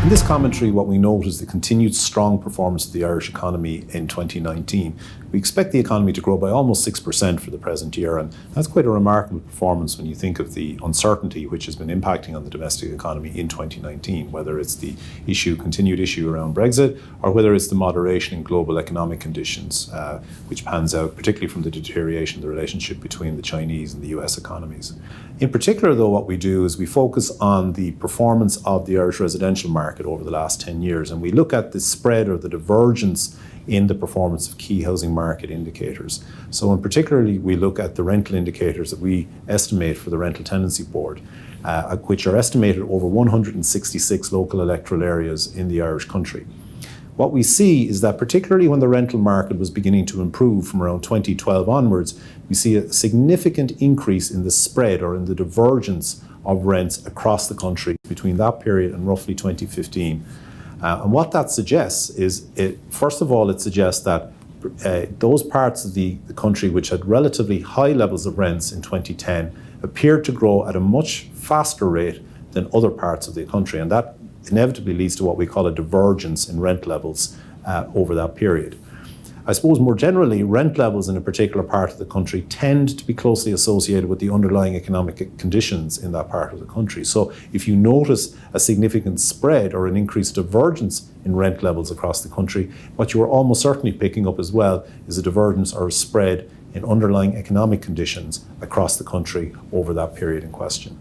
In this commentary, what we note is the continued strong performance of the Irish economy in 2019. We expect the economy to grow by almost 6% for the present year, and that's quite a remarkable performance when you think of the uncertainty which has been impacting on the domestic economy in 2019, whether it's the continued issue around Brexit, or whether it's the moderation in global economic conditions, which pans out particularly from the deterioration of the relationship between the Chinese and the US economies. In particular, though, what we do is we focus on the performance of the Irish residential market over the last 10 years, and we look at the spread or the divergence in the performance of key housing market indicators. So in particularly, we look at the rental indicators that we estimate for the Rental Tenancy Board, which are estimated over 166 local electoral areas in the Irish country. What we see is that particularly when the rental market was beginning to improve from around 2012 onwards, we see a significant increase in the spread or in the divergence of rents across the country between that period and roughly 2015. And what that suggests is, first of all, it suggests that those parts of the country which had relatively high levels of rents in 2010 appeared to grow at a much faster rate than other parts of the country. And that inevitably leads to what we call a divergence in rent levels over that period. I suppose more generally, rent levels in a particular part of the country tend to be closely associated with the underlying economic conditions in that part of the country. So if you notice a significant spread or an increased divergence in rent levels across the country, what you are almost certainly picking up as well is a divergence or a spread in underlying economic conditions across the country over that period in question.